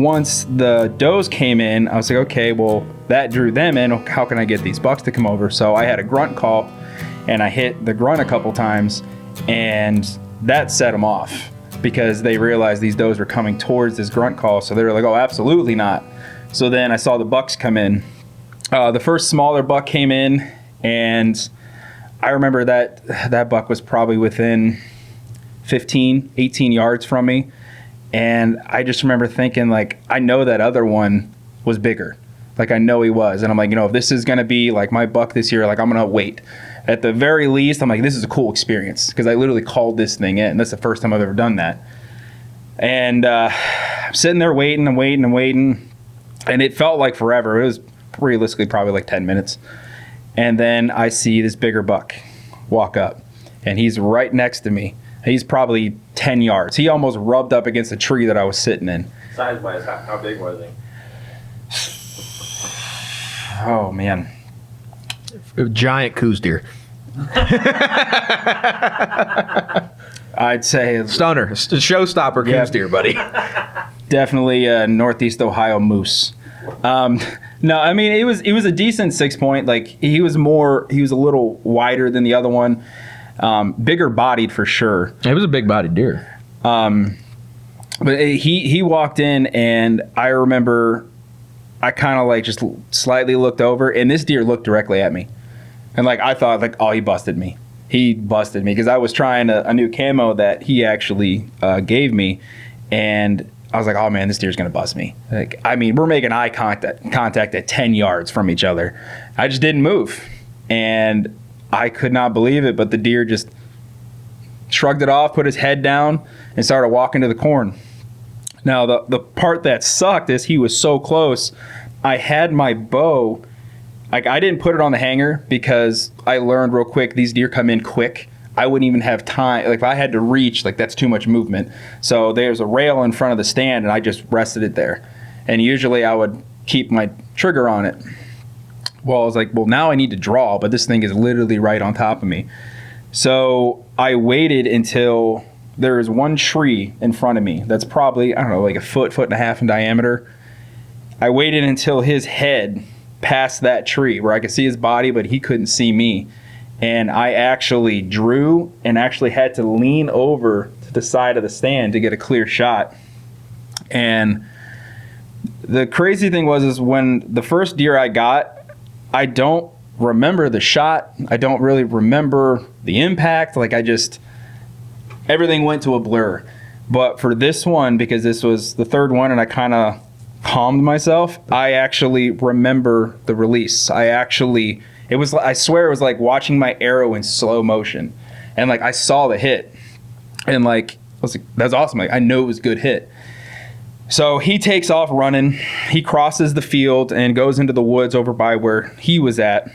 once the does came in, I was like, okay, well, that drew them in. How can I get these bucks to come over? So I had a grunt call, and I hit the grunt a couple times, and that set them off because they realized these does were coming towards this grunt call. So they were like, oh, absolutely not. So then I saw the bucks come in. The first smaller buck came in, and I remember that buck was probably within 15, 18 yards from me. And I just remember thinking, like, I know that other one was bigger. Like, I know he was. And I'm like, if this is going to be, like, my buck this year, like, I'm going to wait. At the very least, I'm like, this is a cool experience because I literally called this thing in. That's the first time I've ever done that. And I'm sitting there waiting. And it felt like forever. It was realistically probably like 10 minutes. And then I see this bigger buck walk up. And he's right next to me. He's probably 10 yards. He almost rubbed up against the tree that I was sitting in. Size-wise, how big was he? Oh, man. Giant coos deer. I'd say... Stunner. Showstopper coos deer, buddy. Definitely a Northeast Ohio moose. No, I mean, it was a decent 6-point. Like, he was a little wider than the other one. Bigger bodied for sure. It was a big bodied deer. But he walked in, and I remember I kind of like just slightly looked over, and this deer looked directly at me. And like I thought, like, oh, he busted me. He busted me because I was trying a new camo that he actually gave me, and I was like, oh man, this deer's gonna bust me. Like, I mean, we're making eye contact at 10 yards from each other. I just didn't move, and I could not believe it. But the deer just shrugged it off, put his head down, and started walking to the corn. Now, the part that sucked is he was so close. I had my bow. Like, I didn't put it on the hanger because I learned real quick these deer come in quick. I wouldn't even have time. Like, if I had to reach, like, that's too much movement. So there's a rail in front of the stand, and I just rested it there. And usually I would keep my trigger on it. Well, I was like, well, now I need to draw, but this thing is literally right on top of me. So I waited until there is one tree in front of me that's probably, I don't know, like a foot and a half in diameter. I waited until his head passed that tree where I could see his body, but he couldn't see me. And I actually drew and actually had to lean over to the side of the stand to get a clear shot. And the crazy thing is when the first deer I got, I don't remember the shot. I don't really remember the impact. Like, everything went to a blur. But for this one, because this was the third one and I kind of calmed myself, I actually remember the release. I swear it was like watching my arrow in slow motion. And like, I saw the hit. And like, I was like, that's awesome. Like, I know it was a good hit. So he takes off running. He crosses the field and goes into the woods over by where he was at.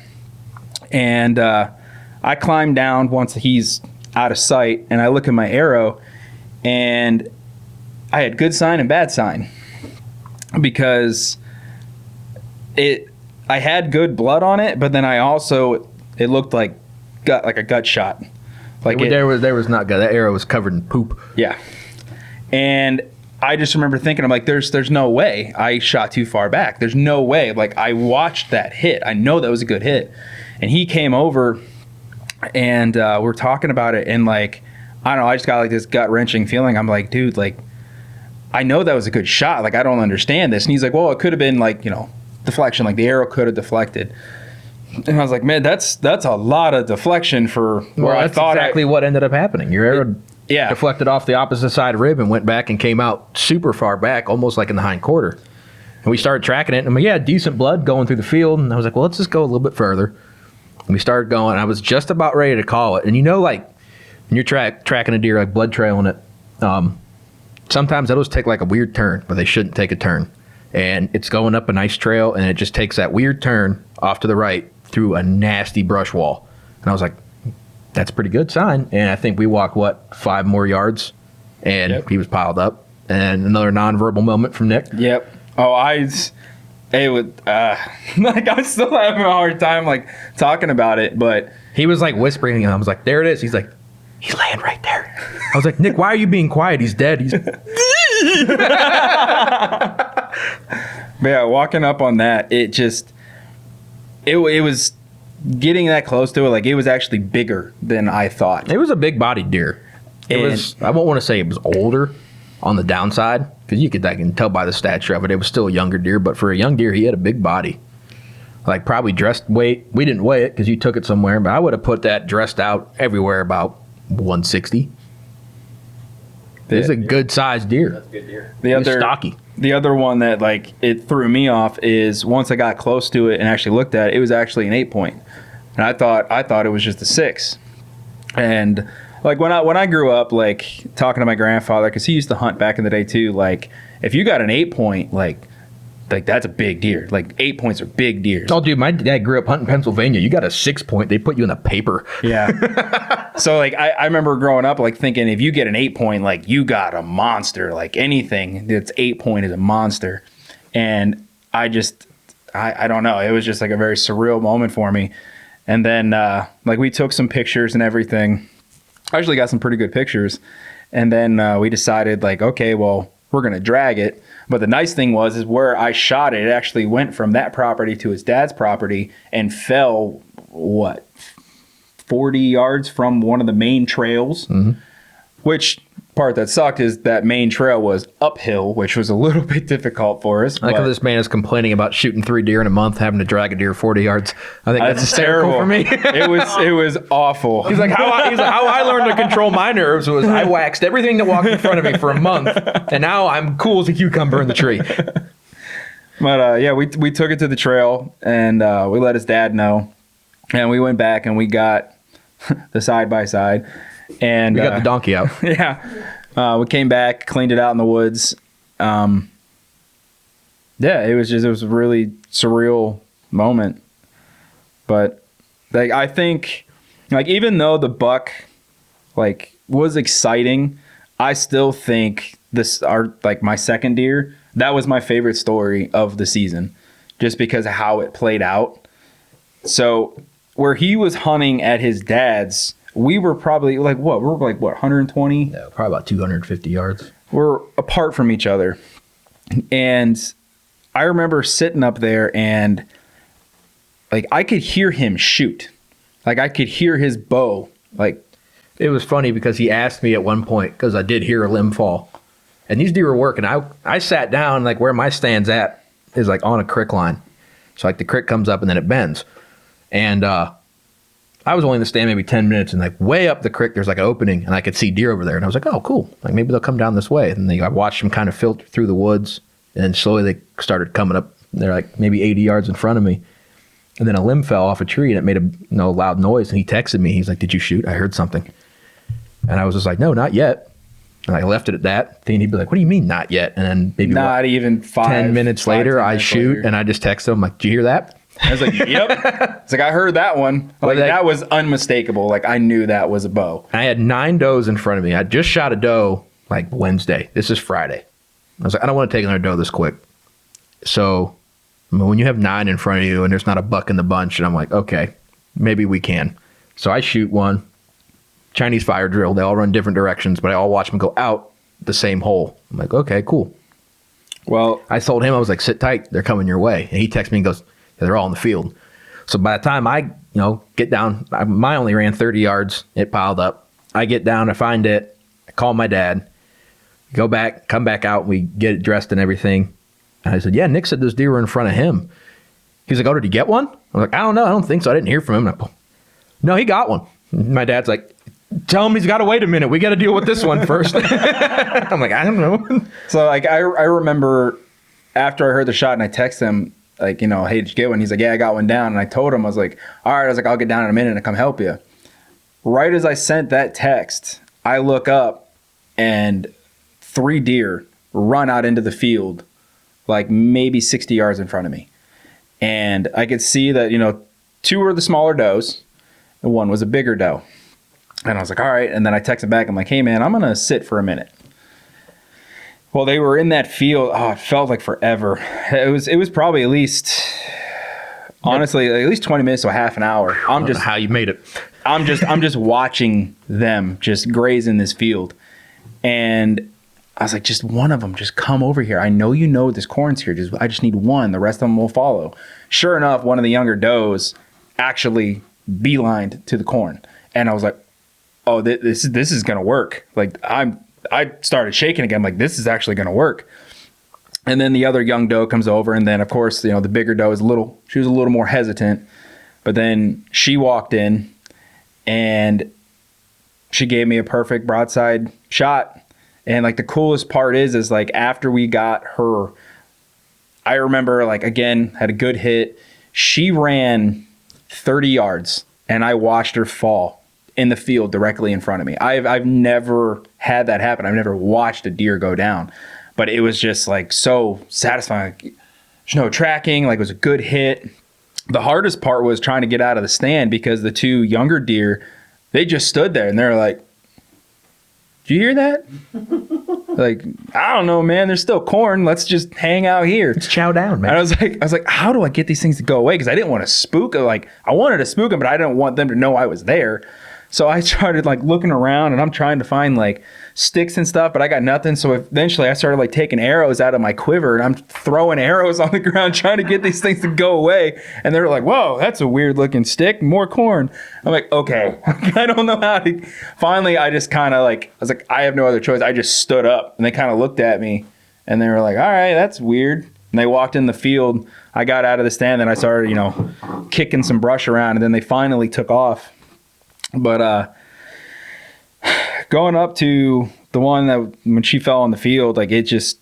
And I climb down once he's out of sight, and I look at my arrow, and I had good sign and bad sign because I had good blood on it, but then it looked like a gut shot. Like there was not good. That arrow was covered in poop. Yeah. And I just remember thinking, I'm like, there's no way I shot too far back. There's no way. Like, I watched that hit. I know that was a good hit. And he came over, and we're talking about it, and like, I don't know, I just got like this gut-wrenching feeling. I'm like, dude, like, I know that was a good shot. Like, I don't understand this. And he's like, well, it could have been like, deflection. Like, the arrow could have deflected. And I was like, man, that's a lot of deflection for where I thought. That's exactly what ended up happening. Your arrow deflected off the opposite side rib and went back and came out super far back, almost like in the hind quarter. And we started tracking it. And I'm like, yeah, decent blood going through the field. And I was like, well, let's just go a little bit further. And we started going. I was just about ready to call it. And like, when you're tracking a deer, like blood trailing it, sometimes those take like a weird turn where they shouldn't take a turn. And it's going up a nice trail, and it just takes that weird turn off to the right through a nasty brush wall. And I was like, that's a pretty good sign. And I think we walked, 5 more yards, and he was piled up. And another nonverbal moment from Nick. Yep. Oh, I'm still having a hard time like talking about it, but he was like whispering, and I was like, there it is. He's like, he's laying right there. I was like, Nick, why are you being quiet? He's dead. He's But yeah, walking up on that, it was getting that close to it. Like, it was actually bigger than I thought. It was a big bodied deer. I won't want to say it was older on the downside, because I can tell by the stature of it. It was still a younger deer, but for a young deer, he had a big body. Like, probably dressed weight. We didn't weigh it because you took it somewhere, but I would have put that dressed out everywhere about 160. It's a good sized deer. That's a good deer. The other stocky. The other one that, like, it threw me off is once I got close to it and actually looked at it, it was actually an 8-point, and I thought it was just a 6. And like when I grew up, like, talking to my grandfather, because he used to hunt back in the day too. Like, if you got an 8-point, like that's a big deer. Like, 8 points are big deer. Oh, dude, my dad grew up hunting Pennsylvania. You got a 6-point, they put you in the paper. Yeah. So, like, I remember growing up, like, thinking if you get an 8-point, like, you got a monster. Like, anything that's 8-point is a monster. And I don't know. It was just like a very surreal moment for me. And then, like, we took some pictures and everything. I actually got some pretty good pictures. And then we decided, like, okay, well, we're going to drag it. But the nice thing is where I shot it, it actually went from that property to his dad's property and fell, 40 yards from one of the main trails. Mm-hmm. Which part that sucked is that main trail was uphill, which was a little bit difficult for us. I like how this man is complaining about shooting 3 deer in a month, having to drag a deer 40 yards. I think that's hysterical for me. It was awful. He's like, how I learned to control my nerves was I waxed everything that walked in front of me for a month, and now I'm cool as a cucumber in the tree. But yeah, we took it to the trail, and we let his dad know, and we went back and we got the side-by-side. And we got the donkey out. Yeah. We came back, cleaned it out in the woods. Yeah, it was a really surreal moment. But, like, I think, like, even though the buck, like, was exciting, I still think my second deer, that was my favorite story of the season, just because of how it played out. So where he was hunting at his dad's, we were probably like, what? We're like, what, 120? No, probably about 250 yards. We're apart from each other. And I remember sitting up there and, like, I could hear him shoot. Like, I could hear his bow. Like, it was funny because he asked me at one point, because I did hear a limb fall. And these deer were working. I sat down, like, where my stand's at is, like, on a creek line. So, like, the creek comes up and then it bends. And, I was only in the stand maybe 10 minutes, and, like, way up the creek, there's, like, an opening, and I could see deer over there. And I was like, oh, cool. Like, maybe they'll come down this way. And I watched them kind of filter through the woods, and then slowly they started coming up. They're, like, maybe 80 yards in front of me. And then a limb fell off a tree, and it made a loud noise. And he texted me. He's like, did you shoot? I heard something. And I was just like, no, not yet. And I left it at that. Then he'd be like, what do you mean, not yet? And then maybe not even 10 minutes later, I shoot, and I just text him, like, did you hear that? I was like, yep. It's like, I heard that one. Like, that was unmistakable. Like, I knew that was a bow. I had 9 does in front of me. I just shot a doe, like, Wednesday. This is Friday. I was like, I don't want to take another doe this quick. So, I mean, when you have 9 in front of you and there's not a buck in the bunch, and I'm like, okay, maybe we can. So I shoot one. Chinese fire drill. They all run different directions, but I all watch them go out the same hole. I'm like, okay, cool. Well, I told him, I was like, sit tight. They're coming your way. And he texts me and goes, they're all in the field. So by the time I, get down, mine only ran 30 yards. It piled up. I get down, I find it, I call my dad, go back, come back out, we get it dressed and everything. And I said, yeah, Nick said those deer were in front of him. He's like, oh, did he get one? I'm like, I don't know. I don't think so. I didn't hear from him. No, he got one. My dad's like, tell him he's got to wait a minute. We got to deal with this one first. I'm like, I don't know. So, like, I remember after I heard the shot and I texted him, like, hey, did you get one? He's like, yeah, I got one down. And I told him, I was like, all right. I was like, I'll get down in a minute and come help you. Right as I sent that text, I look up and 3 deer run out into the field, like maybe 60 yards in front of me. And I could see that, 2 were the smaller does and 1 was a bigger doe. And I was like, all right. And then I texted back. I'm like, hey, man, I'm going to sit for a minute. Well, they were in that field. Oh, it felt like forever. It was probably at least, honestly, at least 20 minutes to a half an hour. I'm just how you made it. I'm just watching them just graze in this field. And I was like, just one of them, just come over here. I know you know this corn's here. I just need one. The rest of them will follow. Sure enough, one of the younger does actually beelined to the corn. And I was like, oh, this is going to work. Like I started shaking again. I'm like, this is actually going to work. And then the other young doe comes over. And then of course, the bigger doe she was a little more hesitant, but then she walked in and she gave me a perfect broadside shot. And like the coolest part is like after we got her, I remember like again had a good hit. She ran 30 yards and I watched her fall in the field directly in front of me. I've never had that happen. I've never watched a deer go down, but it was just like so satisfying. There's no tracking, like it was a good hit. The hardest part was trying to get out of the stand because the two younger deer, they just stood there and they're like, "Did you hear that?" Like, I don't know, man. There's still corn. Let's just hang out here. Let's chow down, man. And I was like, how do I get these things to go away? Because I didn't want to spook. Like, I wanted to spook them, but I didn't want them to know I was there. So I started like looking around and I'm trying to find like sticks and stuff, but I got nothing. So eventually I started like taking arrows out of my quiver and I'm throwing arrows on the ground trying to get these things to go away. And they were like, whoa, that's a weird looking stick. More corn. I'm like, okay. I don't know how to. Finally, I just kind of like, I was like, I have no other choice. I just stood up and they kind of looked at me and they were like, all right, that's weird. And they walked in the field. I got out of the stand and I started, kicking some brush around and then they finally took off. But going up to the one that when she fell on the field, like it just,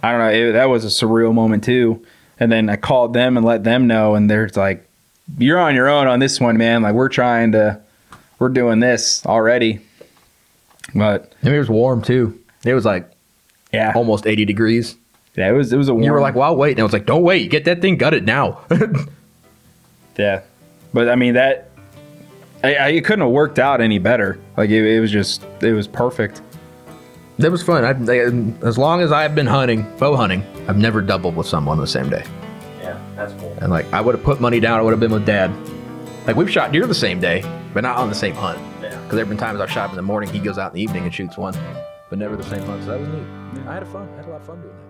I don't know, that was a surreal moment too. And then I called them and let them know, and they're like, "You're on your own on this one, man. Like we're doing this already." But and it was warm too. It was like almost 80 degrees. Yeah, it was a warm. You were like, "Well, I'll wait," and I was like, "Don't wait. Get that thing gutted now." Yeah, but I mean that. It couldn't have worked out any better. Like it was perfect. It was fun. As long as I've been bow hunting, I've never doubled with someone the same day. Yeah, that's cool. And like I would have put money down, I would have been with Dad. Like we've shot deer the same day, but not on the same hunt. Yeah. Because there have been times I've shot in the morning, he goes out in the evening and shoots one, but never the same hunt. So that was neat. I had a lot of fun doing that.